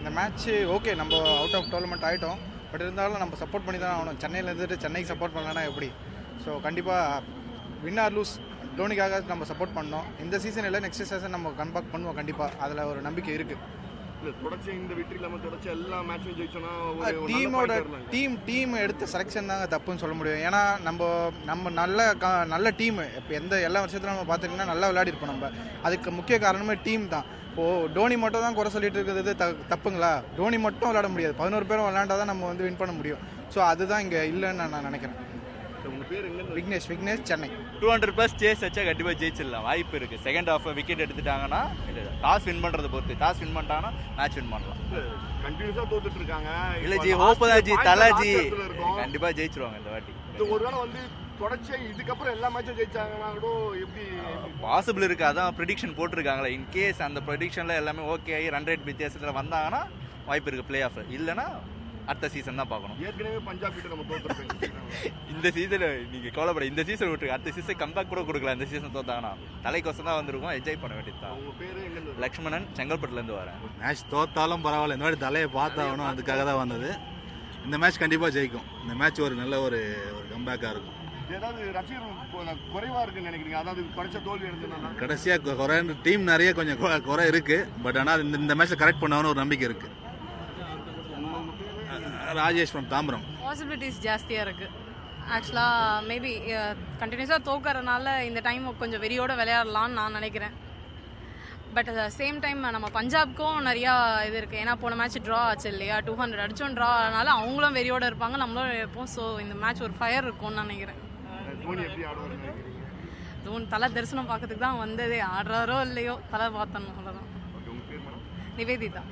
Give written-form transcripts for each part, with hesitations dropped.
இந்த match okay நம்ம out of tournament ஆகிட்டோம். பட் இருந்தாலும் நம்ம சப்போர்ட் பண்ணி தான் ஆகணும். சென்னையில் இருந்துட்டு சென்னைக்கு சப்போர்ட் பண்ணலன்னா எப்படி? ஸோ கண்டிப்பாக வின் ஆர் லூஸ் தோனிக்காக நம்ம சப்போர்ட் பண்ணோம். இந்த சீசன் இல்லை, நெக்ஸ்ட் சீசன் நம்ம கம்பேக் பண்ணுவோம் கண்டிப்பாக. அதில் ஒரு நம்பிக்கை இருக்குது. இந்த வெற்றி இல்லாமல் தொடர்ச்சி எல்லா மேட்சும் ஜெயிச்சோன்னா டீமோட டீம் எடுத்த செலெக்ஷன் தாங்க தப்புன்னு சொல்ல முடியும். ஏன்னா நம்ம நல்ல டீம் இப்போ எல்லா வருஷத்துலையும் நம்ம பார்த்துட்டிங்கன்னா நல்லா விளையாடி இருப்போம். நம்ம அதுக்கு முக்கிய காரணமே டீம் தான். இப்போது டோனி மட்டும் தான் குறை சொல்லிட்டு இருக்கிறது தப்புங்களா? டோனி மட்டும் விளையாட முடியாது, 11 பேரும் விளையாண்டா தான் நம்ம வந்து வின் பண்ண முடியும். ஸோ அதுதான் இங்கே இல்லைன்னு நான் நினைக்கிறேன். விக்னேஷ் சென்னை 200+ சேஸ் வச்சா கண்டிப்பாக ஜெயிச்சிடலாம், வாய்ப்பு இருக்குது. செகண்ட் ஹாஃப் விக்கெட் எடுத்துட்டாங்கன்னா டாஸ் வின் பண்ணுறதை பொறுத்து, டாஸ் வின் பண்ணிட்டாங்கன்னா மேட்ச் வின் பண்ணலாம். கண்டினியூஸாக தோத்துட்டு இருக்காங்க. இல்லை ஜி, ஹோப்பதாஜி தலாஜி கண்டிப்பாக ஜெயிச்சிருவாங்க இந்த வாட்டி. ஒருவேளை வந்து தொடர்ச்சி இதுக்கப்புறம் எல்லா மேட்சும் ஜெயிச்சாங்கன்னா கூட எப்படி பாசிபிள் இருக்குது. அதான் ப்ரெடிக்ஷன் போட்டிருக்காங்களே. இன்கேஸ் அந்த ப்ரெடிக்ஷனில் எல்லாமே ஓகே ஆகி ரன் ரேட் வித்தியாசத்தில் வந்தாங்கன்னா வாய்ப்பு இருக்குது பிளே ஆஃப். இல்லைன்னா அடுத்த சீசன் தான் பார்க்கணும். ஏற்கனவே பஞ்சாப் கிட்ட நம்ம தோத்துருக்கோம். இந்த சீசன் நீங்கள் கவலைப்பட, இந்த சீசன் விட்டுருக்கு, அடுத்த சீசன் கம்பேக் கூட கொடுக்கலாம். இந்த சீசன் தோத்தாங்கன்னா தலைக்கோசம் தான் வந்திருக்கோம், என்ஜாய் பண்ண வேண்டியது தான். உங்கள் பேர் எங்கே? லக்ஷ்மணன், செங்கல்பட்டுலேருந்து வரேன். மேட்ச் தோத்தாலும் பரவாயில்ல, இந்த மாதிரி தலையை பார்த்தாகணும், அதுக்காக தான் வந்தது. இந்த மேட்ச் கண்டிப்பாக ஜெயிக்கும். இந்த மேட்ச் ஒரு நல்ல ஒரு கம்பேக்காக இருக்கும். ஏதாவது ரசிகர்கள் குறைவாக இருக்குன்னு நினைக்கிறீங்க? அதாவது குறைச்ச தோல்வி இருந்ததுன்னா கடைசியாக குறை டீம் நிறைய கொஞ்சம் குறை இருக்குது. பட் ஆனால் இந்த மேட்ச்சில் கரெக்ட் பண்ணாங்கன்னு ஒரு நம்பிக்கை இருக்குது. ராஜேஷ் ஃப்ரம் தாம்பரம். பாசிபிலிட்டிஸ் ஜாஸ்தியாக இருக்குது. ஆக்சுவலாக மேபி கண்டினியூஸாக தோக்கறதுனால இந்த டைம் கொஞ்சம் வெறியோடு விளையாடலான்னு நான் நினைக்கிறேன். பட் சேம் டைம் நம்ம பஞ்சாப்க்கும் நிறையா இது இருக்குது. ஏன்னா போன மேட்ச் ட்ரா ஆச்சு இல்லையா, 200 அடிச்சோம் ட்ரா ஆனால அவங்களும் வெறியோடு இருப்பாங்க, நம்மளும் இருப்போம். ஸோ இந்த மேட்ச் ஒரு ஃபயர் இருக்கும்னு நினைக்கிறேன். தோனி தலை தரிசனம் பார்க்கறதுக்கு தான் வந்ததே, ஆடுறாரோ இல்லையோ தலை பார்த்தணும், அவ்வளோதான். நிவேதிதா.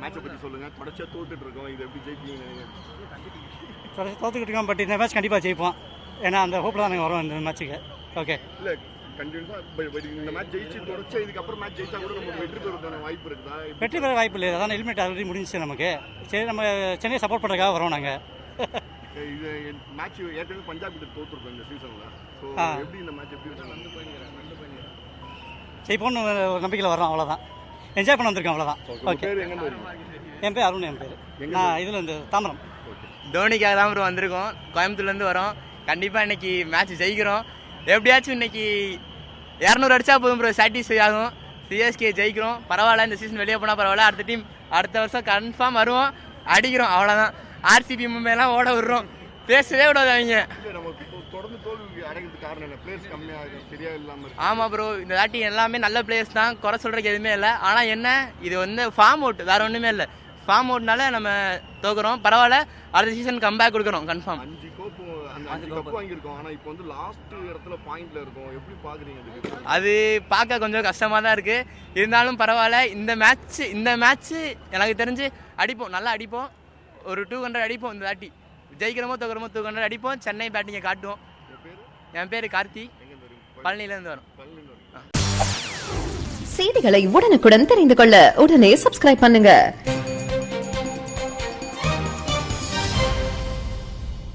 மேட்சை பற்றி சொல்லுங்கள். தொடர்ச்சியாக தோத்துட்டு இருக்கோம், இது எப்படி ஜெயிப்பீங்க? தோத்துக்கிட்டு இருக்கோம், பட் இந்த மேட்ச் கண்டிப்பாக ஜெயிப்போம். ஏன்னா அந்த ஹோப்பில் தான் நாங்கள் வரோம் இந்த மேட்ச்சுக்கு. ஓகே, இல்லை கண்டினியூஸாக இந்த மேட்ச் ஜெயிச்சு தொடர்ச்சியாக இதுக்கப்புறம் மேட்ச் ஜெயிச்சா கூட நமக்கு வெற்றி பெறதுக்கான வாய்ப்பு இருக்குதா? வெற்றி பெற வாய்ப்பு இல்லை, அதான் எலிமினேட் ஆல்ரெடி முடிஞ்சிச்சு நமக்கு. சரி, நம்ம சென்னை சப்போர்ட் பண்ணுறதுக்காக வரோம் நாங்கள். இது மேட்ச் ஏற்கனவே பஞ்சாப் கிட்ட தோற்றுருக்கோம் இந்த சீசனில். ஸோ எப்படி இந்த மேட்ச் எப்படி ஜெயிப்போம்னு ஒரு நம்பிக்கையில் வரோம், அவ்வளோதான். என்ஜாய் பண்ண வந்திருக்கேன், அவ்வளோதான். ஓகே, என் பேர் அருண். என் பேர் நான் இதில் இந்த தாம்பரம். தோனிக்காக தான் ப்ரோ வந்திருக்கோம், கோயம்புத்தூர்லேருந்து வரோம். கண்டிப்பாக இன்னைக்கு மேட்ச் ஜெயிக்கிறோம். எப்படியாச்சும் இன்னைக்கு 200 அடிச்சா போதும் ப்ரோ, சாட்டிஸ்ஃபை ஆகும். சிஎஸ்கே ஜெயிக்கிறோம், பரவாயில்ல. இந்த சீசன் வெளியே போனால் பரவாயில்ல, அடுத்த டீம் அடுத்த வருஷம் கன்ஃபார்ம் வருவோம், அடிக்கிறோம், அவ்வளோதான். ஆர்சிபி மும்பைலாம் ஓட விடுறோம், பேசவே விடாது அவங்க. தொடர்ந்து தோல்வி அடைகிறதுக்கு காரணம் என்ன? பிளேயர்ஸ் கம்மியாக சரியா இல்லாமல். ஆமாம் ப்ரோ, இந்த வாட்டி எல்லாமே நல்ல பிளேயர்ஸ் தான், குறை சொல்கிறதுக்கு எதுவுமே இல்லை. ஆனால் என்ன, இது வந்து ஃபார்ம் அவுட், வேறு ஒன்றுமே இல்லை. ஃபார்ம் அவுட்னால நம்ம தோக்குறோம், பரவாயில்ல. அடுத்த சீசன் கம்பேக் கொடுக்குறோம் கன்ஃபார்ம். 5 கப்பு வாங்கியிருக்கோம், ஆனால் இப்போ வந்து லாஸ்ட் இடத்துல பாயிண்ட்ல இருக்கும். எப்படி பார்க்குறீங்க? அது பார்க்க கொஞ்சம் கஷ்டமாக தான் இருக்குது, இருந்தாலும் பரவாயில்ல. இந்த மேட்ச்சு எனக்கு தெரிஞ்சு அடிப்போம், நல்லா அடிப்போம். ஒரு 200 அடிப்போம் இந்த வாட்டி. ஜெயிக்கிறோமோ தோக்குறோமோ 200 அடிப்போம். சென்னை பேட்டிங்கை காட்டுவோம். என் பேர் கார்த்தி, பழனியிலேருந்து வரும். செய்திகளை உடனுக்குடன் தெரிந்து கொள்ள உடனே சப்ஸ்கிரைப் பண்ணுங்க.